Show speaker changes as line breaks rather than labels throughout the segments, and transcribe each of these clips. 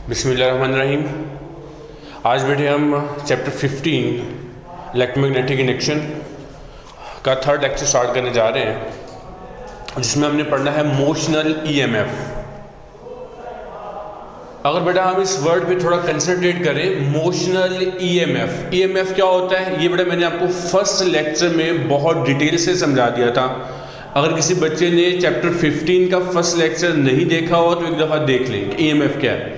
बिस्मिल्लाहिर्रहमानिर्रहीम। आज बेटे हम चैप्टर 15 इलेक्ट्रोमैग्नेटिक इंडक्शन का थर्ड लेक्चर स्टार्ट करने जा रहे हैं, जिसमें हमने पढ़ना है मोशनल ईएमएफ। अगर बेटा हम इस वर्ड पे थोड़ा कंसंट्रेट करें, मोशनल ईएमएफ, ईएमएफ क्या होता है ये बेटा मैंने आपको फर्स्ट लेक्चर में बहुत डिटेल से समझा दिया था। अगर किसी बच्चे ने चैप्टर 15 का फर्स्ट लेक्चर नहीं देखा हो तो एक दफ़ा देख लें कि ईएमएफ क्या है।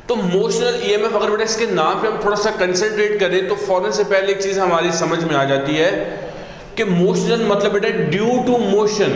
तो मोशनल ईएमएफ, अगर बेटा इसके नाम पे हम थोड़ा सा कंसंट्रेट करें तो फौरन से पहले एक चीज़ हमारी समझ में आ जाती है कि मोशनल मतलब बेटा ड्यू टू मोशन,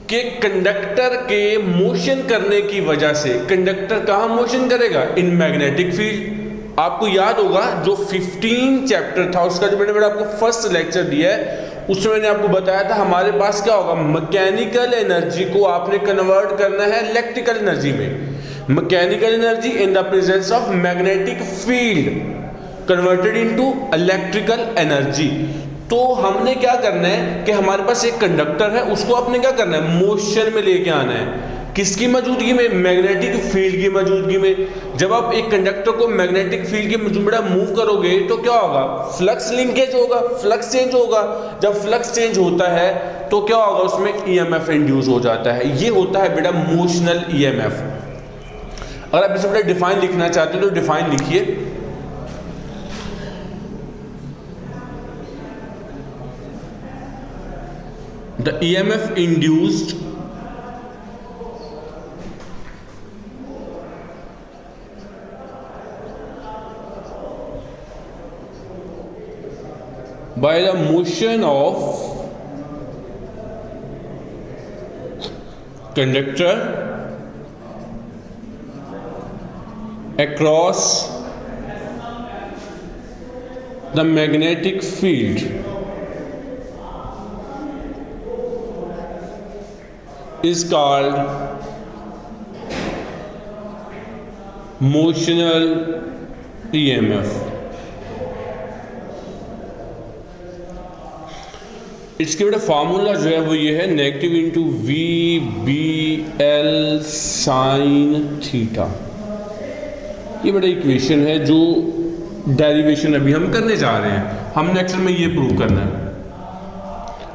के कंडक्टर के मोशन करने की वजह से। कंडक्टर कहाँ मोशन करेगा? In magnetic field. आपको याद होगा जो 15 चैप्टर था उसका जो मैंने आपको फर्स्ट लेक्चर दिया है उसमें मैंने आपको बताया था हमारे पास क्या होगा, मैकेनिकल एनर्जी को आपने कन्वर्ट करना है इलेक्ट्रिकल एनर्जी में। Mechanical energy in the presence of magnetic field converted into electrical energy. तो हमने क्या करना है कि हमारे पास एक कंडक्टर है, उसको आपने क्या करना है, मोशन में लेके आना है। किसकी मौजूदगी में? मैग्नेटिक फील्ड की मौजूदगी में। जब आप एक कंडक्टर को मैग्नेटिक फील्ड की मौजूदगी में मूव करोगे तो क्या होगा? फ्लक्स लिंकेज होगा, फ्लक्स चेंज होगा। जब फ्लक्स चेंज होता है तो क्या होगा, उसमें ईएमएफ इंड्यूस हो जाता है। ये होता है बेटा मोशनल ईएमएफ। अगर आप इसे बेटा डिफाइन लिखना चाहते हो तो डिफाइन लिखिए। The EMF induced by the motion of conductor across the magnetic field is called motional EMF. इसके बेटा फार्मूला जो है वो ये है, negative into v B L sine theta. ये बेटा इक्वेशन है जो डेरिवेशन अभी हम करने जा रहे हैं। हमने एक्चुअल में ये प्रूव करना है।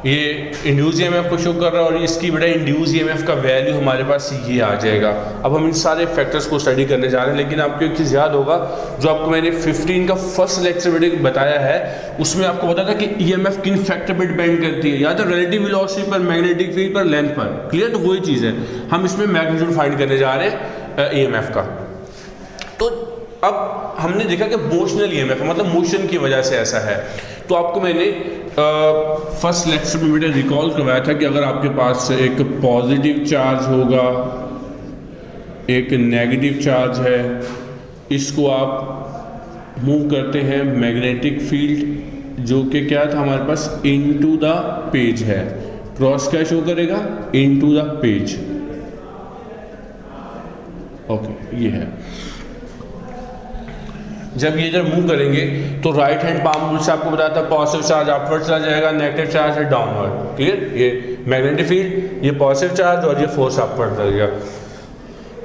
ये इंड्यूस ईएमएफ को शो कर रहा है और इसकी बेटा इंड्यूस ईएमएफ का वैल्यू हमारे पास ये आ जाएगा। अब हम इन सारे फैक्टर्स को स्टडी करने जा रहे हैं, लेकिन आपको एक चीज़ याद होगा जो आपको मैंने 15 का फर्स्ट लेक्चर बेटे बताया है, उसमें आपको बताया था कि ईएमएफ किन फैक्टर पर डिपेंड करती है, या तो रिलेटिव वेलोसिटी पर, मैग्नेटिक फील्ड पर, लेंथ पर। क्लियर? तो वही चीज़ है, हम इसमें मैग्नीट्यूड फाइंड करने जा रहे हैं ईएमएफ का। तो अब हमने देखा कि मोशनल ईएमएफ मतलब मोशन की वजह से ऐसा है। तो आपको मैंने फर्स्ट लेक्चर में बेटा रिकॉल करवाया था कि अगर आपके पास एक पॉजिटिव चार्ज होगा, एक नेगेटिव चार्ज है, इसको आप मूव करते हैं मैग्नेटिक फील्ड जो कि क्या था हमारे पास, इनटू द पेज है। क्रॉस क्या शो करेगा? Into the page. ओके, ये है। जब ये इधर मूव करेंगे तो राइट हैंड पाम रूल से आपको बताया था पॉजिटिव चार्ज अपवर्ड चला जाएगा, नेगेटिव चार्ज है डाउनवर्ड। क्लियर? ये मैग्नेटिक फील्ड, ये पॉजिटिव चार्ज और ये फोर्स अपवर्ड लगेगा।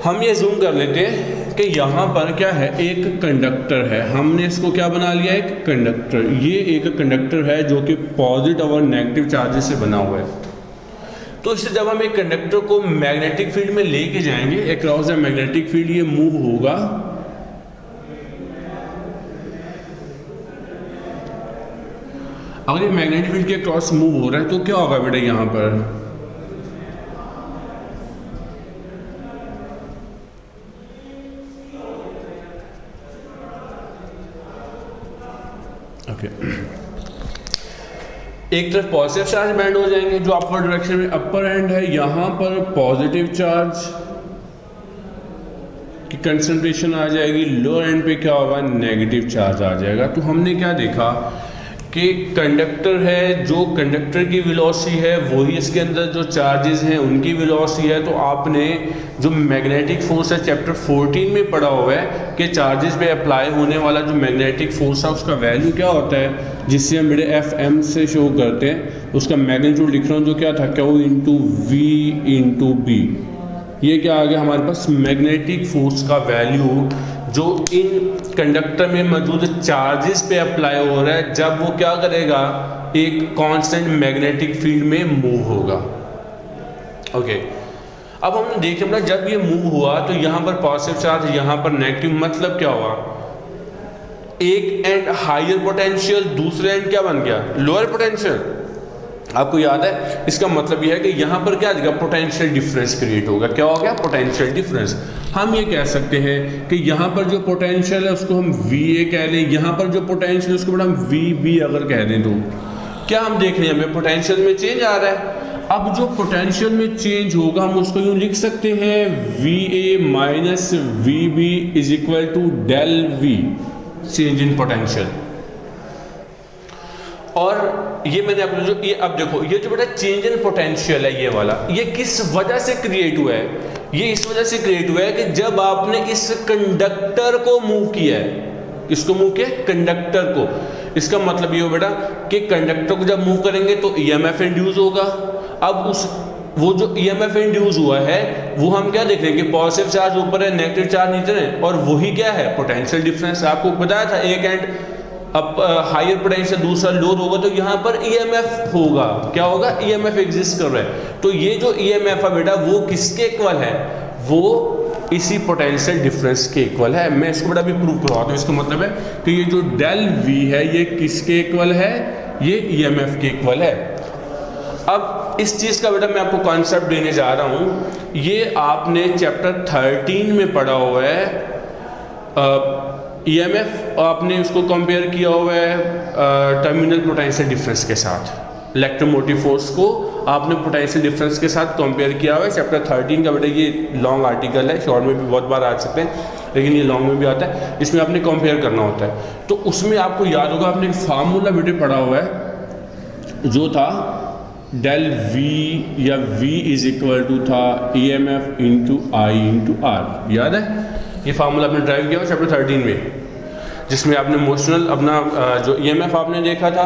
हम ये जूम कर लेते हैं कि यहाँ पर क्या है, एक कंडक्टर है। हमने इसको क्या बना लिया, एक कंडक्टर। ये एक कंडक्टर है जो कि पॉजिटिव और नेगेटिव चार्जेस से बना हुआ है। तो इससे जब हम एक कंडक्टर को मैग्नेटिक फील्ड में लेके जाएंगे, अक्रॉस द मैग्नेटिक फील्ड ये मूव होगा। अगर ये मैग्नेटिक फील्ड के क्रॉस मूव हो रहा है तो क्या होगा बेटा, यहाँ पर ओके एक तरफ पॉजिटिव चार्ज बैंड हो जाएंगे जो अपवर्ड डायरेक्शन में अपर एंड है, यहाँ पर पॉजिटिव चार्ज की कंसंट्रेशन आ जाएगी, लोअर एंड पे क्या होगा, नेगेटिव चार्ज आ जाएगा। तो हमने क्या देखा कि कंडक्टर है, जो कंडक्टर की वेलोसिटी है वही इसके अंदर जो चार्जेस हैं उनकी वेलोसिटी है। तो आपने जो मैग्नेटिक फोर्स है चैप्टर 14 में पढ़ा हुआ है कि चार्जेस पे अप्लाई होने वाला जो मैग्नेटिक फोर्स है उसका वैल्यू क्या होता है, जिससे हम मेरे एफ एम से शो करते हैं। उसका मैग्नीट्यूड लिख रहा हूँ जो क्या था, q into we into B. ये क्या आ गया हमारे पास, मैग्नेटिक फोर्स का वैल्यू जो इन कंडक्टर में मौजूद चार्जेस पे अप्लाई हो रहा है जब वो क्या करेगा, एक कांस्टेंट मैग्नेटिक फील्ड में मूव होगा। ओके, अब हमने देखा ना जब ये मूव हुआ तो यहाँ पर पॉजिटिव चार्ज, यहाँ पर नेगेटिव, मतलब क्या हुआ, एक एंड हायर पोटेंशियल, दूसरे एंड क्या बन गया, लोअर पोटेंशियल। आपको याद है, इसका मतलब यह है कि यहाँ पर क्या आ जाएगा, पोटेंशियल डिफरेंस क्रिएट होगा। क्या हो गया, पोटेंशियल डिफरेंस। हम ये कह सकते हैं कि यहाँ पर जो पोटेंशियल है उसको हम VA कह लें, यहाँ पर जो पोटेंशियल है उसको बड़ा हम VB अगर कह दें तो क्या हम देख रहे हैं, हमें पोटेंशियल में चेंज आ रहा है। अब जो पोटेंशियल में चेंज होगा हम उसको यूँ लिख सकते हैं, VA minus VB is equal to del V, change in potential. और ये मैंने आपको जो ये, अब देखो ये जो बेटा चेंज इन पोटेंशियल है ये वाला, ये किस वजह से क्रिएट हुआ है, ये इस वजह से क्रिएट हुआ है कि जब आपने इस कंडक्टर को मूव किया है, किसको मूव किया, कंडक्टर को। इसका मतलब ये हो बेटा कि कंडक्टर को जब मूव करेंगे तो EMF इंड्यूस होगा। अब उस वो जो EMF इंड्यूस हुआ है वो हम क्या देख रहे हैं कि पॉजिटिव चार्ज ऊपर है, नेगेटिव चार्ज नीचे है, और वही क्या है, पोटेंशियल डिफरेंस। आपको बताया था एक एंड अब हायर पोटेंशियल दूसरा लोअर होगा तो यहाँ पर EMF होगा, क्या होगा, EMF एग्जिस्ट कर रहा है। तो ये जो EMF है बेटा वो किसके इक्वल है, वो इसी पोटेंशियल डिफरेंस के इक्वल है। मैं इसको बेटा भी प्रूव करवाता हूँ। इसका मतलब है कि ये जो डेल V है ये किसके इक्वल है, ये EMF के इक्वल है। अब इस चीज़ का बेटा मैं आपको कॉन्सेप्ट देने जा रहा हूँ, ये आपने चैप्टर 13 में पढ़ा हुआ है। EMF आपने उसको कंपेयर किया हुआ है टर्मिनल पोटेंशियल डिफरेंस के साथ। इलेक्ट्रोमोटिव फोर्स को आपने पोटेंशियल डिफरेंस के साथ कंपेयर किया हुआ है। चैप्टर 13 का बेटा ये लॉन्ग आर्टिकल है, शॉर्ट में भी बहुत बार आ सकते हैं लेकिन ये लॉन्ग में भी आता है। इसमें आपने कंपेयर करना होता है। तो उसमें आपको याद होगा आपने एक फार्मूला बेटे पढ़ा हुआ है जो था डेल V या V इज इक्वल टू था EMF into I into R। याद है, ये फार्मूला आपने ड्राइव किया हुआ चैप्टर 13 में, जिसमें आपने मोशनल अपना जो EMF आपने देखा था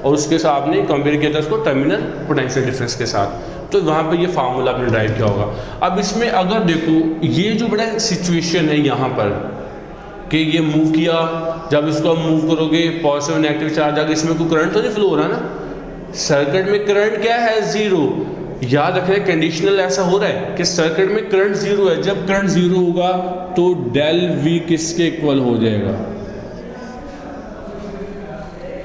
और उसके साथ आपने कंपेयर किया था उसको टर्मिनल पोटेंशियल डिफरेंस के साथ। तो वहाँ पे ये फार्मूला आपने ड्राइव किया होगा। अब इसमें अगर देखो ये जो बड़ा सिचुएशन है यहाँ पर कि ये मूव किया, जब इसको आप मूव करोगे पॉजिटिव नेगेटिव चार्ज आगे, इसमें कोई करंट तो नहीं फ्लो हो रहा ना, सर्किट में करंट क्या है, जीरो। याद रखें कंडीशनल ऐसा हो रहा है कि सर्किट में करंट जीरो है। जब करंट जीरो होगा तो डेल V किसके इक्वल हो जाएगा,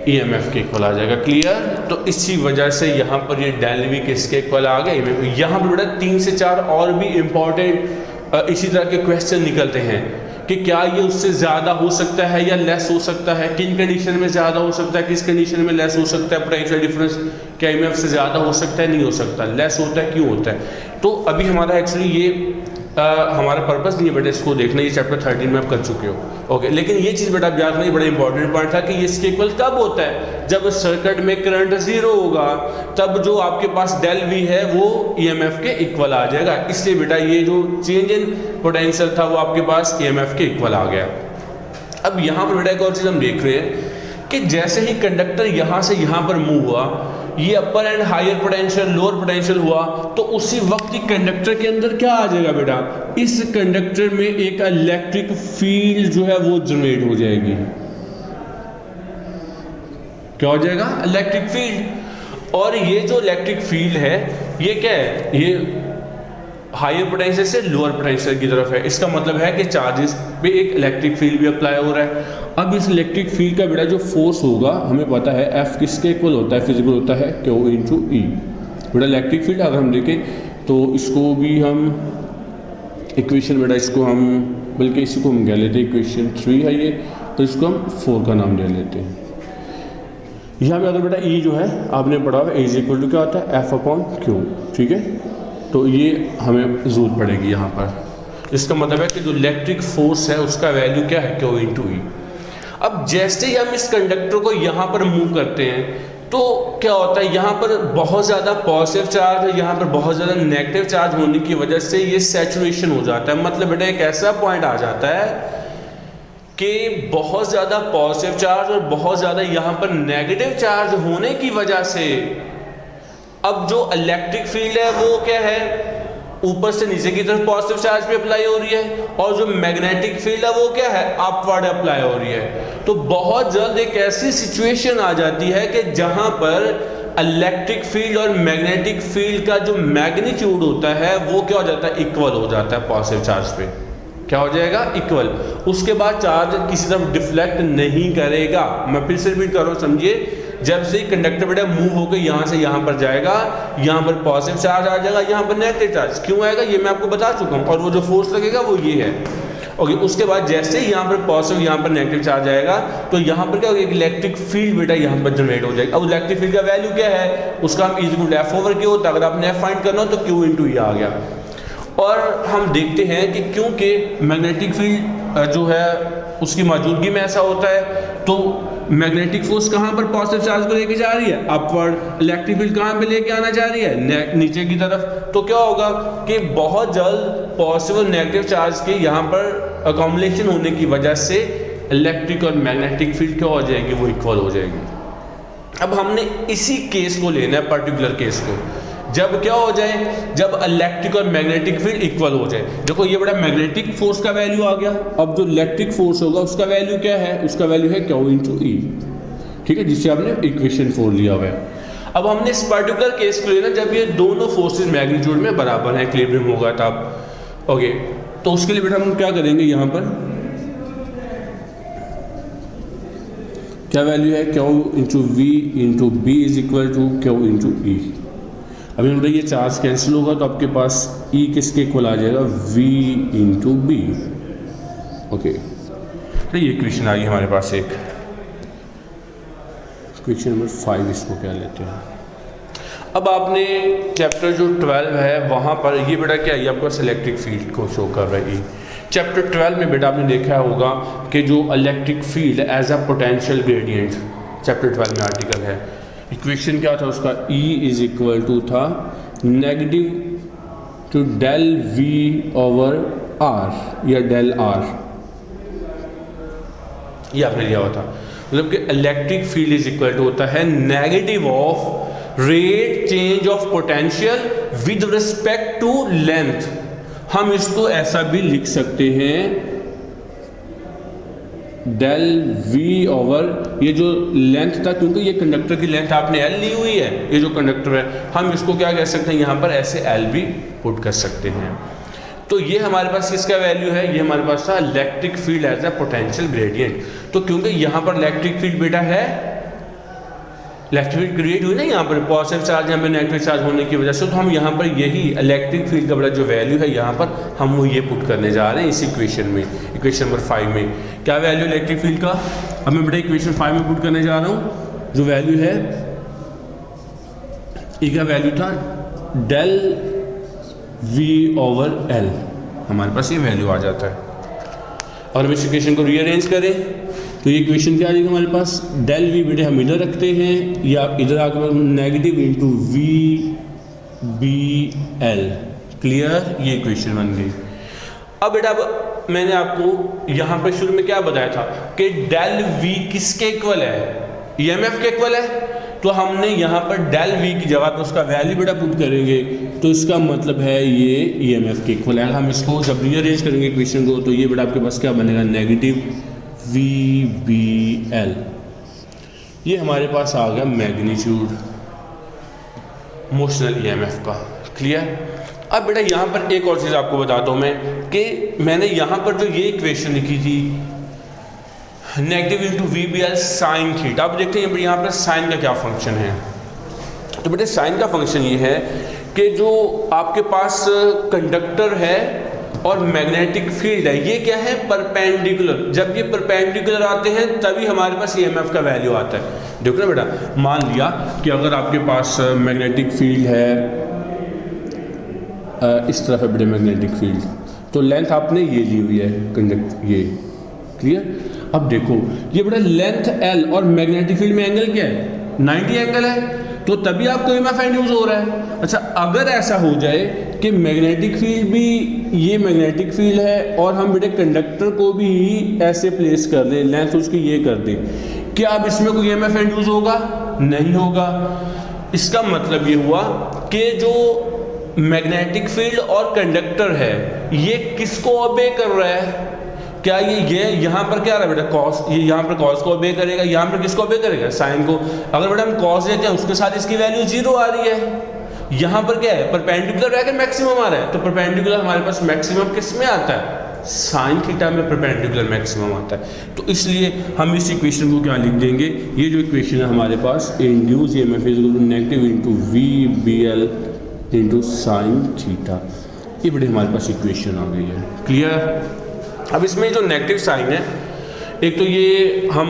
EMF के इक्वल आ जाएगा। क्लियर। तो इसी वजह से यहाँ पर ये डेल V किसके इक्वल आ गए। यहाँ पर बेटा 3 से 4 और भी इंपॉर्टेंट इसी तरह के क्वेश्चन निकलते हैं कि क्या ये उससे ज़्यादा हो सकता है या लेस हो सकता है, किन कंडीशन में ज़्यादा हो सकता है, किस कंडीशन में लेस हो सकता है, पोटेंशियल डिफरेंस क्या EMF से ज़्यादा हो सकता है, नहीं हो सकता, लेस होता है, क्यों होता है। तो अभी हमारा एक्चुअली ये हमारा पर्पस नहीं है बेटा इसको देखना, ये चैप्टर 13 में आप कर चुके हो। ओके, लेकिन ये चीज़ बेटा याद नहीं, बड़ा इंपॉर्टेंट पॉइंट था कि ये इसके इक्वल कब होता है, जब सर्किट में करंट जीरो होगा तब जो आपके पास डेल V है वो EMF के इक्वल आ जाएगा। इसलिए बेटा ये जो चेंज इन पोटेंशियल था वो आपके पास EMF के इक्वल आ गया। अब यहाँ पर बेटा एक और चीज़ हम देख रहे हैं कि जैसे ही कंडक्टर यहाँ से यहाँ पर मूव हुआ, ये upper end higher potential lower potential हुआ, तो उसी वक्त ही कंडक्टर के अंदर क्या आ जाएगा बेटा, इस कंडक्टर में एक इलेक्ट्रिक फील्ड जो है वो जनरेट हो जाएगी। क्या हो जाएगा, इलेक्ट्रिक फील्ड। और ये जो इलेक्ट्रिक फील्ड है ये क्या है, ये हायर पोटेंशियल से लोअर पोटेंशियल की तरफ है। इसका मतलब है कि चार्जेस पे एक इलेक्ट्रिक फील्ड भी अप्लाई हो रहा है। अब इस इलेक्ट्रिक फील्ड का बेटा जो फोर्स होगा हमें पता है F किसके इक्वल होता है, फिजिकल होता है Q इंटू E। बेटा इलेक्ट्रिक फील्ड अगर हम देखें तो इसको भी हम इक्वेशन बेटा इसको हम बल्कि इसी को हम कह लेते हैं इक्वेशन 3 है ये, तो इसको हम 4 का नाम दे लेते हैं। यहाँ पे अगर बेटा E जो है आपने पढ़ा हुआ E इज इक्वल टू क्या होता है F अपॉन Q, ठीक है। तो ये हमें जरूरत पड़ेगी यहाँ पर। इसका मतलब है कि जो इलेक्ट्रिक फोर्स है उसका वैल्यू क्या है, Q इंटू E। अब जैसे ही हम इस कंडक्टर को यहाँ पर मूव करते हैं तो क्या होता है, यहाँ पर बहुत ज़्यादा पॉजिटिव चार्ज है, यहाँ पर बहुत ज़्यादा नेगेटिव चार्ज होने की वजह से ये सैचुरेशन हो जाता है। मतलब बेटा एक ऐसा पॉइंट आ जाता है कि बहुत ज़्यादा पॉजिटिव चार्ज और बहुत ज़्यादा यहाँ पर नेगेटिव चार्ज होने की वजह से अब जो इलेक्ट्रिक फील्ड है वो क्या है, ऊपर से नीचे की तरफ पॉजिटिव चार्ज पे अप्लाई हो रही है, और जो मैग्नेटिक फील्ड है वो क्या है, अपवर्ड अप्लाई हो रही है। तो बहुत जल्द एक ऐसी सिचुएशन आ जाती है कि जहां पर इलेक्ट्रिक फील्ड और मैग्नेटिक फील्ड का जो मैग्नीट्यूड होता है वो क्या हो जाता है, इक्वल हो जाता है पॉजिटिव चार्ज पे। क्या हो जाएगा, इक्वल। उसके बाद चार्ज किसी तरफ डिफ्लेक्ट नहीं करेगा। मैं फिर से रिपीट कर रहा हूँ, समझिए। जब से कंडक्टर बेटा मूव होकर यहाँ से यहाँ पर जाएगा, यहाँ पर पॉजिटिव चार्ज आ जाएगा, यहाँ पर नेगेटिव चार्ज। क्यों आएगा ये मैं आपको बता चुका हूँ, और वो जो फोर्स लगेगा वो ये है। ओके, उसके बाद जैसे ही यहाँ पर पॉजिटिव यहाँ पर नेगेटिव चार्ज आएगा तो यहाँ पर क्या होगा, इलेक्ट्रिक फील्ड बेटा यहाँ पर जनरेट हो जाएगी। अब इलेक्ट्रिक फील्ड का वैल्यू क्या है, उसका हम इक्वल एफ ओवर क्यू होता है। अगर आपने एफ फाइंड करना हो तो क्यू इंटू ई आ गया। और हम देखते हैं कि क्योंकि मैग्नेटिक फील्ड जो है उसकी मौजूदगी में ऐसा होता है, तो मैग्नेटिक फोर्स कहाँ पर पॉजिटिव चार्ज को लेके जा रही है, अपवर्ड। इलेक्ट्रिक फील्ड कहाँ पे लेके आना जा रही है, नीचे की तरफ। तो क्या होगा कि बहुत जल्द पॉजिटिव और नेगेटिव चार्ज के यहाँ पर अकोमोडेशन होने की वजह से इलेक्ट्रिक और मैग्नेटिक फील्ड क्या हो जाएगी, वो इक्वल हो जाएगी। अब हमने इसी केस को लेना है, पर्टिकुलर केस को, जब क्या हो जाए, जब इलेक्ट्रिक और मैग्नेटिक फील्ड इक्वल हो जाए। देखो ये बड़ा मैग्नेटिक फोर्स का वैल्यू आ गया। अब जो इलेक्ट्रिक फोर्स होगा उसका वैल्यू क्या है, उसका वैल्यू है क्यू इंटू ई, ठीक है, जिससे आपने इक्वेशन 4 लिया हुआ है। अब हमने इस पर्टिकुलर केस को लेना जब ये दोनों फोर्सेस मैग्नीट्यूड में बराबर हैं, इक्विलिब्रियम होगा तब। ओके, तो उसके लिए बेटा हम क्या करेंगे, यहाँ पर क्या वैल्यू है, Q into we into B is equal to Q into E. अभी हम ये चार्ज कैंसिल होगा तो आपके पास E किसके इक्वल आ जाएगा, V इंटू बी। ओके, तो ये इक्वेशन आ गई हमारे पास एक। इक्वेशन नंबर 5 इसको क्या लेते हैं। अब आपने चैप्टर जो 12 है वहाँ पर ये बेटा क्या है, आपको इलेक्ट्रिक फील्ड को शो कर रहा है। चैप्टर 12 में बेटा आपने देखा होगा कि जो electric field as a potential gradient, chapter 12 में आर्टिकल है। इक्वेशन क्या था उसका, E इज इक्वल टू था negative to del V over R या डेल R, ये आपने लिया हुआ था। मतलब कि electric field is equal to होता है negative of rate change of potential with respect to length. हम इसको ऐसा भी लिख सकते हैं, डेल V ओवर, ये जो लेंथ था, क्योंकि ये कंडक्टर की लेंथ आपने L ली हुई है, ये जो कंडक्टर है, हम इसको क्या कह सकते हैं, यहाँ पर ऐसे L भी पुट कर सकते हैं। तो ये हमारे पास किसका वैल्यू है, ये हमारे पास था electric field as a potential gradient. तो क्योंकि यहाँ पर इलेक्ट्रिक फील्ड बेटा है, इलेक्ट्रिक फील्ड क्रिएट हुई ना यहाँ पर, पॉजिटिव चार्ज यहाँ पर नेगेटिव चार्ज होने की वजह से, तो हम यहाँ पर यही इलेक्ट्रिक फील्ड का बड़ा जो वैल्यू है यहाँ पर हम वो ये पुट करने जा रहे हैं इस इक्वेशन में, इक्वेशन नंबर 5 में। क्या वैल्यू इलेक्ट्रिक फील्ड का, अब मैं बेटा इक्वेशन 5 में पुट करने जा रहा हूँ। जो वैल्यू है E का वैल्यू था डेल V ओवर L, हमारे पास ये वैल्यू आ जाता है। और हम इस इक्वेशन को रीअरेंज करें तो ये इक्वेशन क्या आ जाएगा हमारे पास, डेल V बेटे हम इधर रखते हैं, या इधर आकर negative into V B L, clear, ये इक्वेशन बन गई। अब बेटा अब मैंने आपको यहाँ पर शुरू में क्या बताया था कि डेल V किसके इक्वल है, EMF के इक्वल है। तो हमने यहाँ पर डेल V की जगह पर उसका वैल्यू बेटा पुट करेंगे, तो इसका मतलब है ये EMF के इक्वल है। हम इसको जब रीअरेंज करेंगे इक्वेशन को, तो ये बेटा आपके पास क्या बनेगा, नेगेटिव V B L। ये हमारे पास आ गया मैग्नीट्यूड मोशनल EMF का, क्लियर। अब बेटा यहाँ पर एक और चीज़ आपको बताता हूँ मैं कि मैंने यहाँ पर जो ये इक्वेशन लिखी थी negative into v B L sine theta, अब देखते हैं यहाँ पर साइन का क्या फंक्शन है। तो बेटे साइन का फंक्शन ये है कि जो आपके पास कंडक्टर है और मैग्नेटिक फील्ड है, ये क्या है, परपेंडिकुलर। जब ये परपेंडिकुलर आते हैं तभी हमारे पास EMF का वैल्यू आता है। देखो ना बेटा, मान लिया कि अगर आपके पास मैग्नेटिक फील्ड है, इस तरफ है बेटे मैग्नेटिक फील्ड, तो लेंथ आपने ये ली हुई है कंडक्ट, ये क्लियर। अब देखो ये बड़ा लेंथ L और मैग्नेटिक फील्ड में एंगल क्या है, 90 एंगल है, तो तभी आपको EMF इंड्यूस हो रहा है। अच्छा, अगर ऐसा हो जाए कि मैग्नेटिक फील्ड भी, ये मैग्नेटिक फील्ड है और हम बेटे कंडक्टर को भी ऐसे प्लेस कर दें, लेंथ उसकी ये कर दें, क्या अब इसमें कोई EMF इंड्यूस होगा, नहीं होगा। इसका मतलब ये हुआ कि जो मैग्नेटिक फील्ड और कंडक्टर है, ये किसको ओबे कर रहा है? क्या ये यहाँ पर क्या आ रहा है बेटा? कॉस, ये यहाँ पर कॉस को ओबे करेगा, यहाँ पर किसको ओबे करेगा? साइन को। अगर बेटा हम कॉस लेते हैं उसके साथ इसकी वैल्यू 0 आ रही है। यहाँ पर क्या है? परपेंडिकुलर है कि मैक्सिमम आ रहा है? तो परपेंडिकुलर हमारे पास मैक्सिमम किस में आता है? साइन थीटा में परपेंडिकुलर मैक्सिमम आता है। तो इसलिए हम इस इक्वेशन को क्या लिख देंगे? ये जो इक्वेशन है हमारे पास, induced EMF is equal to negative into V B L into sine theta. ये बड़ी हमारे पास इक्वेशन आ गई है। क्लियर? अब इसमें जो नेगेटिव साइन है, एक तो ये हम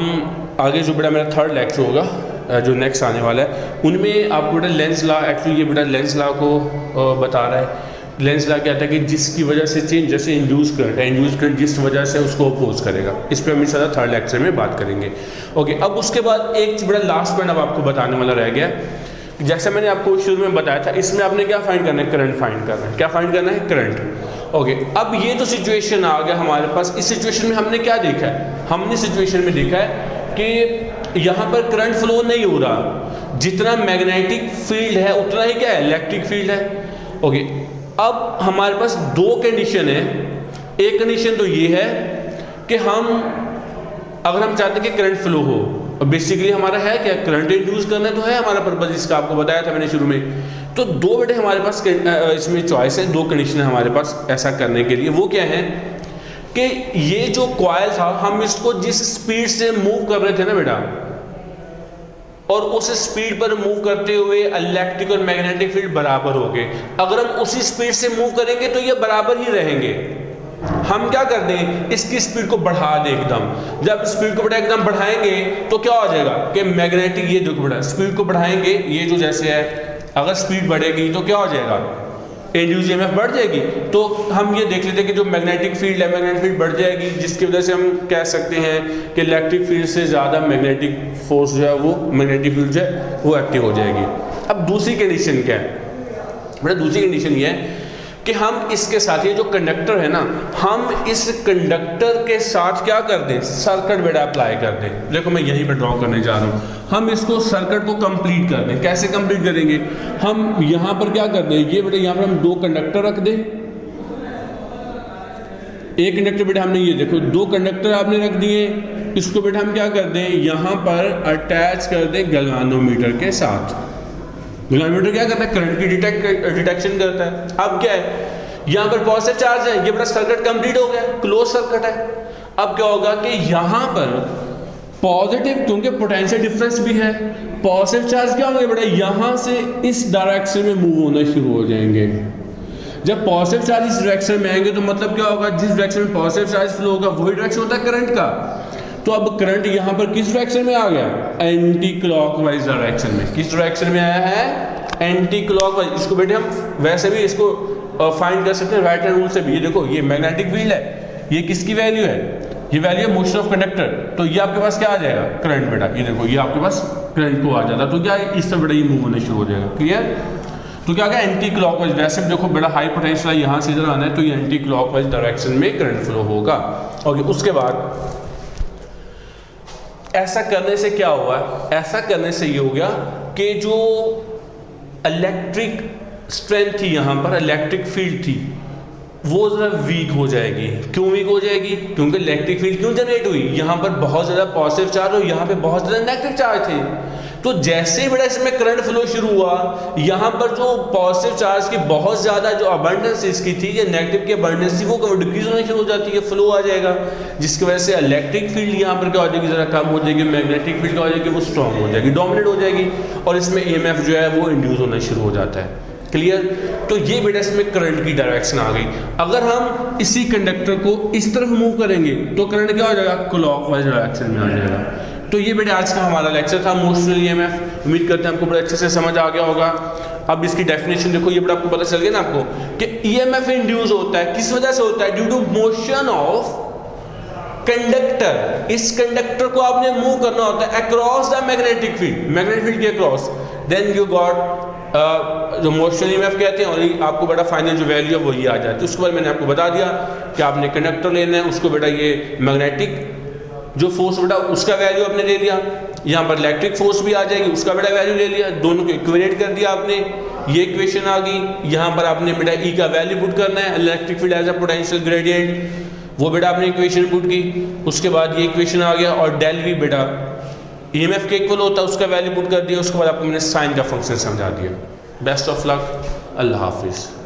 आगे जो बेटा मेरा थर्ड लेक्चर होगा जो नेक्स्ट आने वाला है, उनमें आपको बेटा लेंस लॉ, एक्चुअली ये बेटा लेंस लॉ को बता रहा है। लेंस लॉ कहता है कि जिसकी वजह से चेंज, जैसे इंड्यूस करंट है, इंड्यूस करंट जिस वजह से उसको अपोज करेगा। इस पर हम इंशाल्लाह थर्ड लेक्चर में बात करेंगे। ओके, अब उसके बाद एक बड़ा लास्ट पॉइंट अब आपको बताने वाला रह गया। जैसे मैंने आपको शुरू में बताया था, इसमें आपने क्या फाइंड करना है? करंट फाइंड करना है। क्या फाइंड करना है? करंट। ओके, अब ये तो सिचुएशन आ गया हमारे पास। इस सिचुएशन में हमने क्या देखा है? हमने सिचुएशन में देखा है कि यहाँ पर करंट फ्लो नहीं हो रहा, जितना मैग्नेटिक फील्ड है उतना ही क्या है? इलेक्ट्रिक फील्ड है। ओके, अब हमारे पास दो कंडीशन है। एक कंडीशन तो ये है कि हम, अगर हम चाहते हैं कि करंट फ्लो हो, और बेसिकली हमारा है क्या? करंट इंड्यूस करना तो है हमारा पर्पज, इसका आपको बताया था मैंने शुरू में। तो दो बेटे हमारे पास इसमें चॉइस है, दो कंडीशन है हमारे पास ऐसा करने के लिए। वो क्या है कि ये जो कॉइल था, हम इसको जिस स्पीड से मूव कर रहे थे ना बेटा, और उस स्पीड पर मूव करते हुए इलेक्ट्रिक और मैग्नेटिक फील्ड बराबर हो गए। अगर हम उसी स्पीड से मूव करेंगे तो ये बराबर ही रहेंगे। हम क्या कर दें? इसकी स्पीड को बढ़ा दें एकदम। जब स्पीड को एकदम बढ़ाएंगे तो क्या हो जाएगा कि मैग्नेटिक, ये जो बढ़ा स्पीड को बढ़ाएंगे, ये जो जैसे है, अगर स्पीड बढ़ेगी तो क्या हो जाएगा? इंड्यूस ईएमएफ बढ़ जाएगी। तो हम ये देख लेते हैं कि जो मैग्नेटिक फील्ड है, मैग्नेटिक फील्ड बढ़ जाएगी, जिसकी वजह से हम कह सकते हैं कि इलेक्ट्रिक फील्ड से ज़्यादा मैग्नेटिक फोर्स जो है, वो मैग्नेटिक फील्ड जो है वो एक्टिव हो जाएगी। अब दूसरी कंडीशन क्या है बेटा? दूसरी कंडीशन ये है कि हम इसके साथ, ये जो कंडक्टर है ना, हम इस कंडक्टर के साथ क्या कर दें? सर्किट बेटा अप्लाई कर दें। देखो मैं यहीं पर ड्रॉ करने जा रहा हूँ। हम इसको सर्किट को कंप्लीट कर दें। कैसे कंप्लीट करेंगे? हम यहाँ पर क्या कर दें? ये बेटा यहाँ पर हम दो कंडक्टर रख दें। एक कंडक्टर बेटा हमने, ये देखो दो कंडक्टर आपने रख दिए। इसको बेटा हम क्या कर दें? यहाँ पर अटैच कर दें गैल्वेनोमीटर के साथ। गैल्वेनोमीटर क्या करता है? करंट की डिटेक्शन करता है। अब क्या है? यहाँ पर पॉजिटिव चार्ज है, ये बड़ा सर्किट कंप्लीट हो गया, क्लोज सर्किट है। अब क्या होगा कि यहाँ पर पॉजिटिव, क्योंकि पोटेंशियल डिफरेंस भी है, पॉजिटिव चार्ज क्या होंगे बेटा? यहाँ से इस डायरेक्शन में मूव होना शुरू हो जाएंगे। जब पॉजिटिव चार्ज इस डायरेक्शन में आएंगे तो मतलब क्या होगा? जिस डायरेक्शन में पॉजिटिव चार्ज फ्लो होगा वही डायरेक्शन होता है करंट का। तो अब करंट यहाँ पर किस डायरेक्शन में आ गया? एंटी क्लॉकवाइज डायरेक्शन में। किस डायरेक्शन में आया है? Anti clockwise. इसको बेटे हम वैसे भी इसको फाइंड कर सकते हैं राइट हैंड रूल से भी। ये देखो, ये मैग्नेटिक फील्ड है, ये किसकी वैल्यू है? ये वैल्यू है मोशन ऑफ कंडक्टर। तो ये आपके पास क्या आ जाएगा? करंट बेटा। ये देखो, ये आपके पास करंट को आ जाता, तो क्या इस तरह बेटा ये मूव होने शुरू हो जाएगा। क्लियर? तो क्या गया? Anti clockwise. वैसे देखो बेटा हाई पोटेंशियल यहाँ से इधर आना है, तो ये एंटी क्लॉकवाइज डायरेक्शन में करंट फ्लो होगा। ओके, उसके बाद ऐसा करने से क्या हुआ? ऐसा करने से ये हो गया कि जो इलेक्ट्रिक स्ट्रेंथ थी, यहाँ पर इलेक्ट्रिक फील्ड थी, वो ज़रा वीक हो जाएगी। क्यों वीक हो जाएगी? क्योंकि इलेक्ट्रिक फील्ड क्यों जनरेट हुई? यहाँ पर बहुत ज़्यादा पॉजिटिव चार्ज और यहाँ पे बहुत ज़्यादा नेगेटिव चार्ज थे। तो जैसे ही बेटा इसमें करंट फ्लो शुरू हुआ, यहाँ पर जो पॉजिटिव चार्ज की बहुत ज़्यादा जो अबंडेंस इसकी थी, या नेगेटिव की अबंडेंस थी, वो डिक्रीज होना शुरू हो जाती है, फ्लो आ जाएगा, जिसकी वजह से इलेक्ट्रिक फील्ड यहाँ पर क्या हो जाएगी? ज़रा कम हो जाएगी। मैग्नेटिक फील्ड क्या हो जाएगी? वो स्ट्रॉन्ग हो जाएगी, डोमिनेट हो जाएगी, और इसमें ईएमएफ जो है वो इंड्यूस होना शुरू हो जाता है। क्लियर? तो ये बेटा इसमें करंट की डायरेक्शन आ गई। अगर हम इसी कंडक्टर को इस तरफ मूव करेंगे तो करंट क्या हो जाएगा? क्लॉकवाइज डायरेक्शन में आ जाएगा। तो ये बेटा आज का हमारा लेक्चर था मोशनल ईएमएफ। उम्मीद करते हैं आपको बड़े अच्छे से समझ आ गया होगा। अब इसकी डेफिनेशन देखो, ये बेटा आपको पता चल गया ना आपको कि ईएमएफ इंड्यूस होता है, किस वजह से होता है? Due to motion of conductor. इस कंडक्टर को आपने मूव करना होता है across the magnetic field, magnetic field के अक्रॉस, देन यू गॉट जो मोशन ईएमएफ कहते हैं, और आपको बेटा फाइनल जो वैल्यू है वो ये आ जाती है। उसके बाद मैंने आपको बता दिया कि आपने कंडक्टर लेना है, उसको बेटा ये मैग्नेटिक जो फोर्स बेटा उसका वैल्यू आपने ले लिया, यहाँ पर इलेक्ट्रिक फोर्स भी आ जाएगी, उसका बेटा वैल्यू ले लिया, दोनों को इक्विवेलेंट कर दिया आपने। ये इक्वेशन आ गई। यहाँ पर आपने बेटा ई का वैल्यू पुट करना है, electric field as a potential gradient, वो बेटा आपने इक्वेशन पुट की। उसके बाद ये इक्वेशन आ गया और डेल वी बेटा ईएमएफ के इक्वल होता है, उसका वैल्यू पुट कर दिया। उसके बाद आपको मैंने साइन का फंक्शन समझा दिया। बेस्ट ऑफ लक, अल्लाह हाफिज़।